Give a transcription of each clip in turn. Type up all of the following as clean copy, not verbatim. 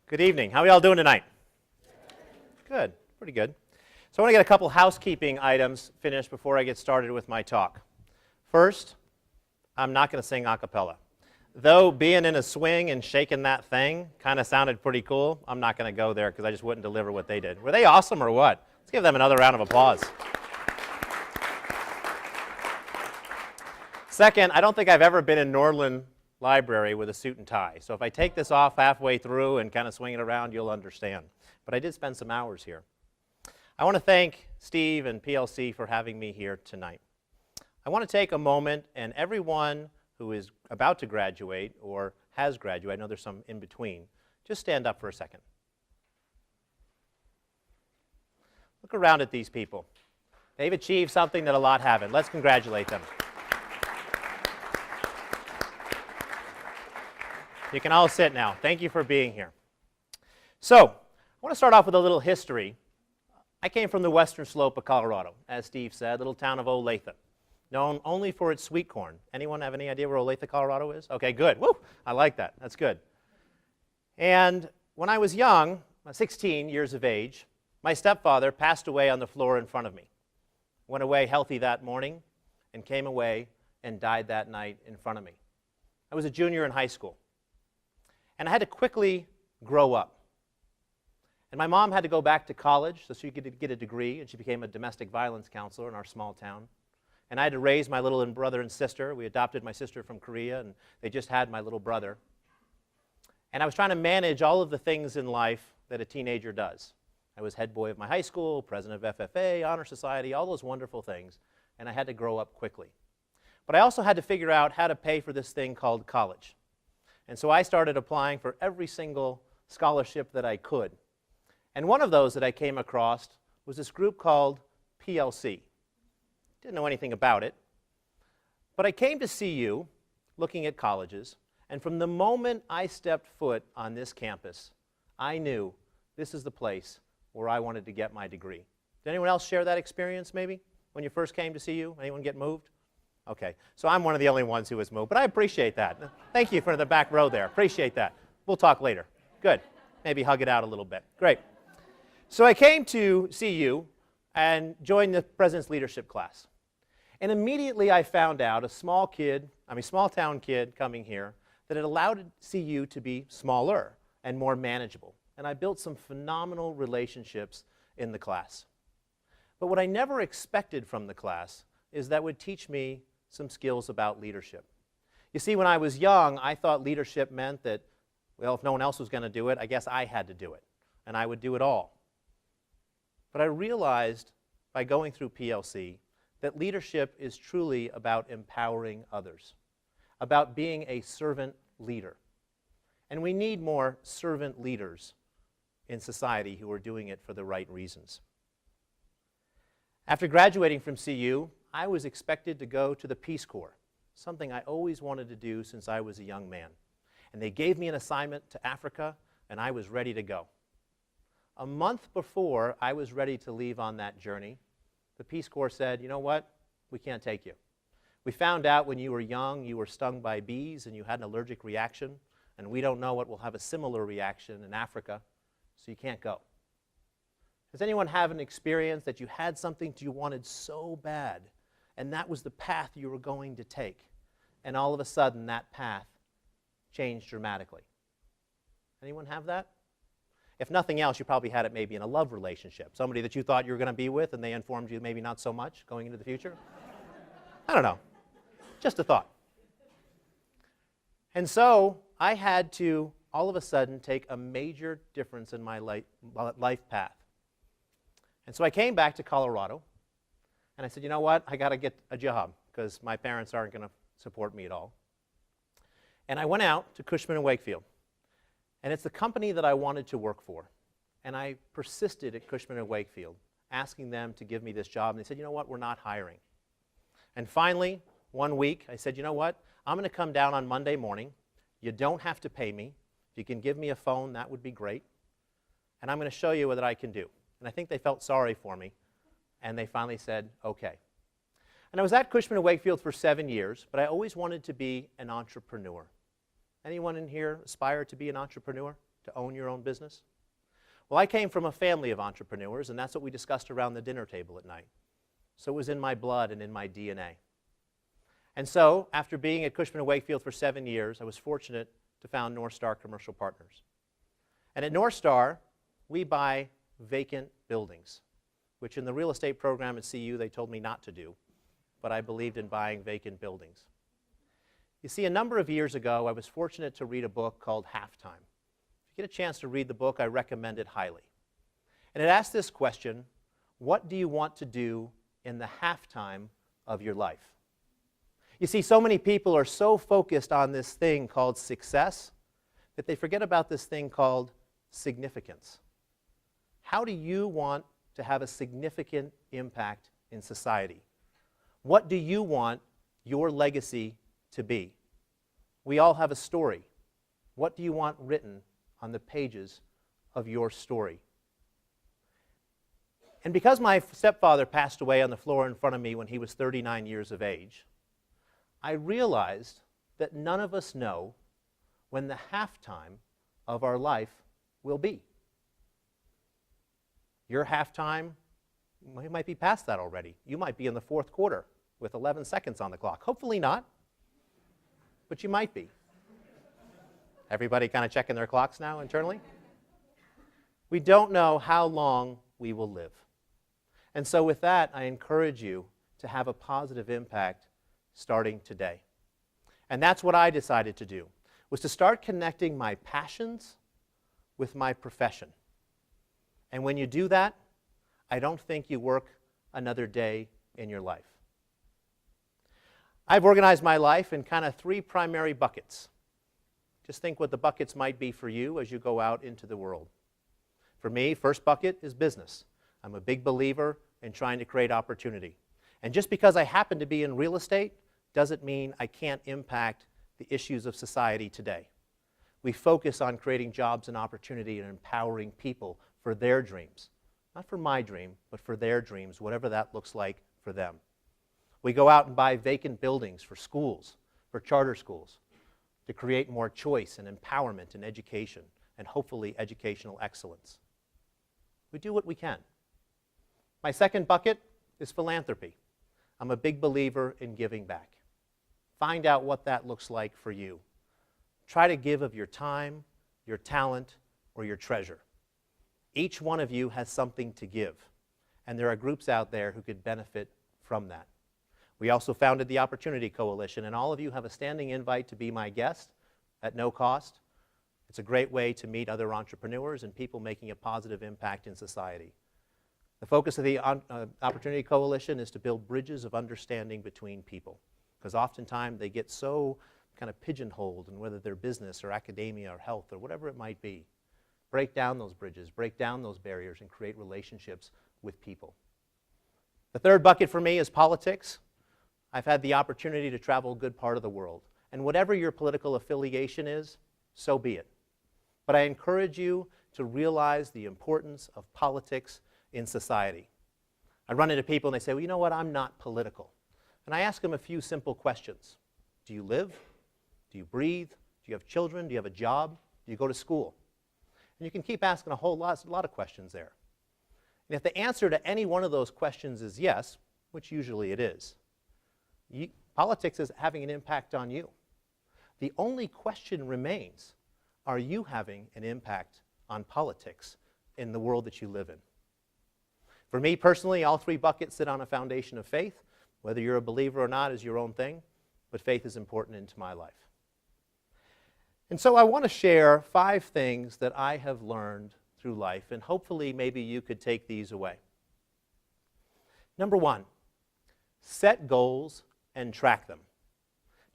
Good evening. How are y'all doing tonight? Good. Pretty good. So I want to get a couple housekeeping items finished before I get started with my talk. First, I'm not going to sing a cappella. Though being in a swing and shaking that thing kind of sounded pretty cool, I'm not going to go there because I just wouldn't deliver what they did. Were they awesome or what? Let's give them another round of applause. Second, I don't think I've ever been in Norland Library with a suit and tie. So if I take this off halfway through and kind of swing it around, you'll understand. But I did spend some hours here. I want to thank Steve and PLC for having me here tonight. I want to take a moment, and everyone who is about to graduate or has graduated, I know there's some in between, just stand up for a second. Look around at these people. They've achieved something that a lot haven't. Let's congratulate them. You can all sit now. Thank you for being here. So, I want to start off with a little history. I came from the western slope of Colorado, as Steve said, little town of Olathe, known only for its sweet corn. Anyone have any idea where Olathe, Colorado is? Okay, good. Woo! I like that. That's good. And when I was young, 16 years of age, my stepfather passed away on the floor in front of me. Went away healthy that morning and came away and died that night in front of me. I was a junior in high school. And I had to quickly grow up. And my mom had to go back to college so she could get a degree, and she became a domestic violence counselor in our small town. And I had to raise my little brother and sister. We adopted my sister from Korea, and they just had my little brother. And I was trying to manage all of the things in life that a teenager does. I was head boy of my high school, president of FFA, honor society, all those wonderful things, and I had to grow up quickly. But I also had to figure out how to pay for this thing called college. And so I started applying for every single scholarship that I could. And one of those that I came across was this group called PLC. Didn't know anything about it. But I came to CU looking at colleges, and from the moment I stepped foot on this campus, I knew this is the place where I wanted to get my degree. Did anyone else share that experience maybe when you first came to CU? Anyone get moved? Okay, so I'm one of the only ones who was moved, but I appreciate that. Thank you for the back row there. Appreciate that. We'll talk later. Good. Maybe hug it out a little bit. Great. So I came to CU and joined the President's Leadership class. And immediately I found out a small town kid coming here, that it allowed CU to be smaller and more manageable. And I built some phenomenal relationships in the class. But what I never expected from the class is that it would teach me some skills about leadership. You see, when I was young, I thought leadership meant that, well, if no one else was going to do it, I guess I had to do it, and I would do it all. But I realized by going through PLC that leadership is truly about empowering others, about being a servant leader. And we need more servant leaders in society who are doing it for the right reasons. After graduating from CU, I was expected to go to the Peace Corps, something I always wanted to do since I was a young man. And they gave me an assignment to Africa, and I was ready to go. A month before I was ready to leave on that journey, the Peace Corps said, you know what, we can't take you. We found out when you were young you were stung by bees and you had an allergic reaction, and we don't know what will have a similar reaction in Africa, so you can't go. Does anyone have an experience that you had something you wanted so bad, and that was the path you were going to take, and all of a sudden that path changed dramatically? Anyone have that? If nothing else, you probably had it maybe in a love relationship. Somebody that you thought you were going to be with, and they informed you maybe not so much going into the future. I don't know. Just a thought. And so I had to, all of a sudden, take a major difference in my life path. And so I came back to Colorado, and I said, you know what, I got to get a job because my parents aren't going to support me at all. And I went out to Cushman & Wakefield, and it's the company that I wanted to work for. And I persisted at Cushman & Wakefield, asking them to give me this job, and they said, you know what, we're not hiring. And finally, one week, I said, you know what, I'm going to come down on Monday morning. You don't have to pay me. If you can give me a phone, that would be great. And I'm going to show you what I can do. And I think they felt sorry for me, and they finally said, okay. And I was at Cushman & Wakefield for 7 years, but I always wanted to be an entrepreneur. Anyone in here aspire to be an entrepreneur? to own your own business? Well, I came from a family of entrepreneurs, and that's what we discussed around the dinner table at night. So it was in my blood and in my DNA. And so, after being at Cushman & Wakefield for 7 years, I was fortunate to found Northstar Commercial Partners. And at Northstar, we buy vacant buildings, which in the real estate program at CU they told me not to do, but I believed in buying vacant buildings. You see, a number of years ago, I was fortunate to read a book called Halftime. If you get a chance to read the book, I recommend it highly. And it asks this question: what do you want to do in the halftime of your life? You see, so many people are so focused on this thing called success that they forget about this thing called significance. How do you want to have a significant impact in society? What do you want your legacy to be? We all have a story. What do you want written on the pages of your story? And because my stepfather passed away on the floor in front of me when he was 39 years of age, I realized that none of us know when the halftime of our life will be. Your halftime, well, you might be past that already. You might be in the fourth quarter with 11 seconds on the clock. Hopefully not, but you might be. Everybody kind of checking their clocks now internally? We don't know how long we will live. And so with that, I encourage you to have a positive impact starting today. And that's what I decided to do, was to start connecting my passions with my profession. And when you do that, I don't think you work another day in your life. I've organized my life in kind of 3 primary buckets. Just think what the buckets might be for you as you go out into the world. For me, first bucket is business. I'm a big believer in trying to create opportunity. And just because I happen to be in real estate doesn't mean I can't impact the issues of society today. We focus on creating jobs and opportunity and empowering people for their dreams. Not for my dream, but for their dreams, whatever that looks like for them. We go out and buy vacant buildings for schools, for charter schools, to create more choice and empowerment in education and hopefully educational excellence. We do what we can. My second bucket is philanthropy. I'm a big believer in giving back. Find out what that looks like for you. Try to give of your time, your talent, or your treasure. Each one of you has something to give, and there are groups out there who could benefit from that. We also founded the Opportunity Coalition, and all of you have a standing invite to be my guest at no cost. It's a great way to meet other entrepreneurs and people making a positive impact in society. The focus of the Opportunity Coalition is to build bridges of understanding between people, because oftentimes they get so kind of pigeonholed in whether they're business or academia or health or whatever it might be. Break down those bridges, break down those barriers, and create relationships with people. The third bucket for me is politics. I've had the opportunity to travel a good part of the world. And whatever your political affiliation is, so be it. But I encourage you to realize the importance of politics in society. I run into people and they say, well, you know what, I'm not political. And I ask them a few simple questions. Do you live? Do you breathe? Do you have children? Do you have a job? Do you go to school? And you can keep asking a lot of questions there. And if the answer to any one of those questions is yes, which usually it is, politics is having an impact on you. The only question remains, are you having an impact on politics in the world that you live in? For me personally, all 3 buckets sit on a foundation of faith. Whether you're a believer or not is your own thing, but faith is important into my life. And so I want to share 5 things that I have learned through life, and hopefully maybe you could take these away. Number 1, set goals and track them.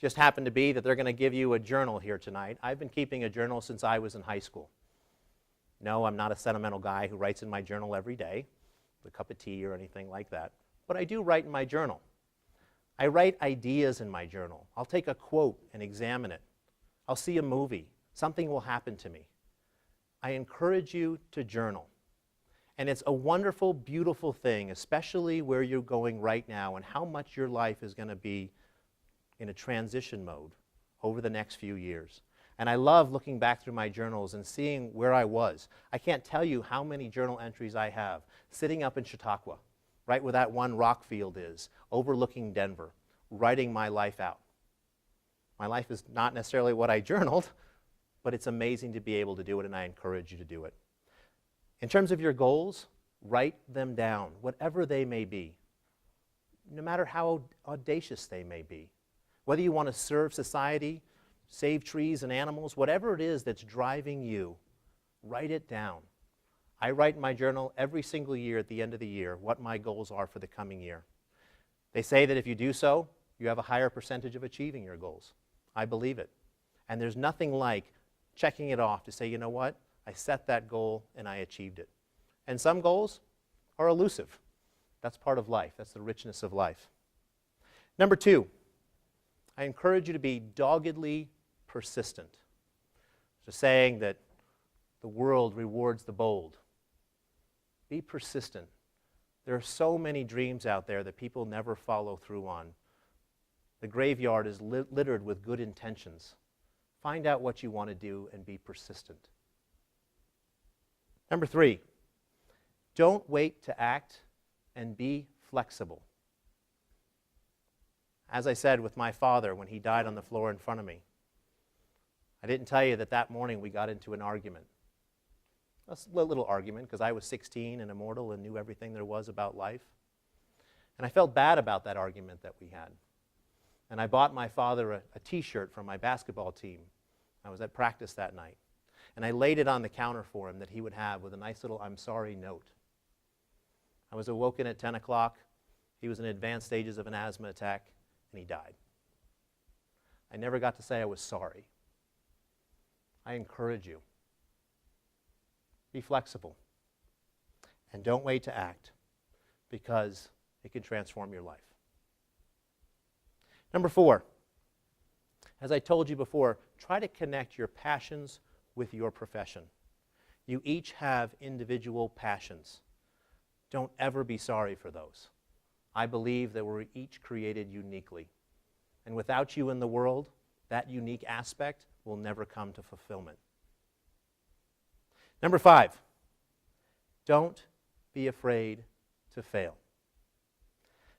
Just happened to be that they're going to give you a journal here tonight. I've been keeping a journal since I was in high school. No, I'm not a sentimental guy who writes in my journal every day with a cup of tea or anything like that, but I do write in my journal. I write ideas in my journal. I'll take a quote and examine it. I'll see a movie. Something will happen to me. I encourage you to journal. And it's a wonderful, beautiful thing, especially where you're going right now and how much your life is going to be in a transition mode over the next few years. And I love looking back through my journals and seeing where I was. I can't tell you how many journal entries I have sitting up in Chautauqua, right where that one rock field is, overlooking Denver, writing my life out. My life is not necessarily what I journaled, but it's amazing to be able to do it, and I encourage you to do it. In terms of your goals, write them down, whatever they may be, no matter how audacious they may be. Whether you want to serve society, save trees and animals, whatever it is that's driving you, write it down. I write in my journal every single year at the end of the year what my goals are for the coming year. They say that if you do so, you have a higher percentage of achieving your goals. I believe it. And there's nothing like checking it off to say, you know what, I set that goal and I achieved it. And some goals are elusive. That's part of life. That's the richness of life. Number 2, I encourage you to be doggedly persistent. It's a saying that the world rewards the bold. Be persistent. There are so many dreams out there that people never follow through on. The graveyard is littered with good intentions. Find out what you want to do and be persistent. Number 3, don't wait to act and be flexible. As I said with my father when he died on the floor in front of me, I didn't tell you that that morning we got into an argument. A little argument because I was 16 and immortal and knew everything there was about life. And I felt bad about that argument that we had. And I bought my father a t-shirt from my basketball team. I was at practice that night. And I laid it on the counter for him that he would have with a nice little "I'm sorry" note. I was awoken at 10 o'clock. He was in advanced stages of an asthma attack, and he died. I never got to say I was sorry. I encourage you. Be flexible. And don't wait to act, because it can transform your life. Number 4, as I told you before, try to connect your passions with your profession. You each have individual passions. Don't ever be sorry for those. I believe that we're each created uniquely. And without you in the world, that unique aspect will never come to fulfillment. Number 5, don't be afraid to fail.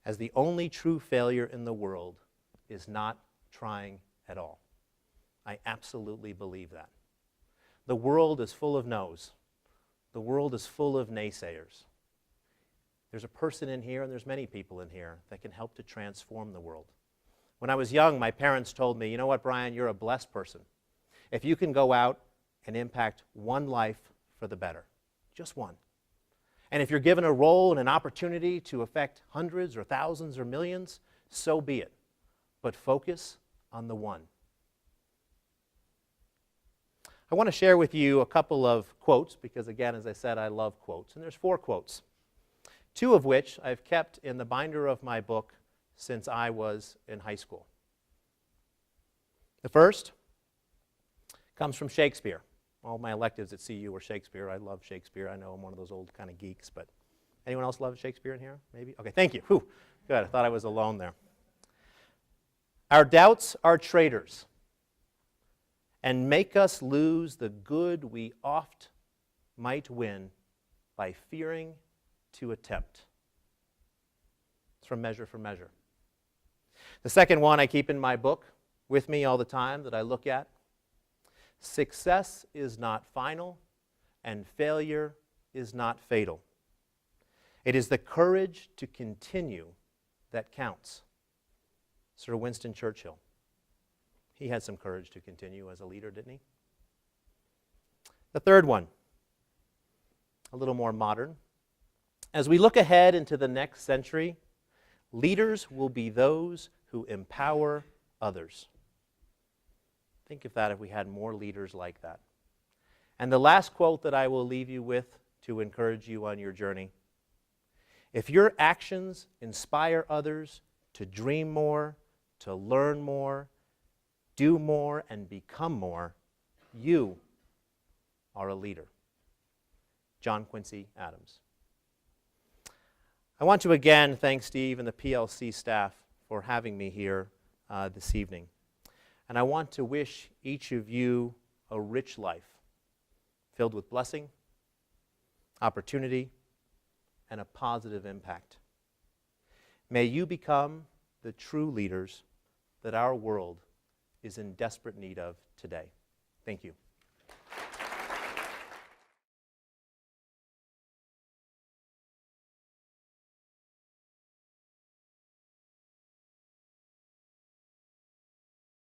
As the only true failure in the world is not trying at all. I absolutely believe that. The world is full of no's. The world is full of naysayers. There's a person in here, and there's many people in here, that can help to transform the world. When I was young, my parents told me, you know what, Brian, you're a blessed person. If you can go out and impact one life for the better, just one. And if you're given a role and an opportunity to affect hundreds or thousands or millions, so be it. But focus on the one. I want to share with you a couple of quotes, because again, as I said, I love quotes. And there's 4 quotes. 2 of which I've kept in the binder of my book since I was in high school. The first comes from Shakespeare. All my electives at CU were Shakespeare. I love Shakespeare. I know I'm one of those old kind of geeks, but anyone else love Shakespeare in here? Maybe? Okay, thank you. Whew. Good, I thought I was alone there. Our doubts are traitors and make us lose the good we oft might win by fearing to attempt. It's from Measure for Measure. The second one I keep in my book with me all the time that I look at. Success is not final, and failure is not fatal. It is the courage to continue that counts. Sir Winston Churchill. He had some courage to continue as a leader, didn't he? The third one, a little more modern. As we look ahead into the next century, leaders will be those who empower others. Think of that if we had more leaders like that. And the last quote that I will leave you with to encourage you on your journey. If your actions inspire others to dream more, to learn more, do more, and become more, you are a leader. John Quincy Adams. I want to again thank Steve and the PLC staff for having me here this evening. And I want to wish each of you a rich life filled with blessing, opportunity, and a positive impact. May you become the true leaders that our world is in desperate need of today. Thank you.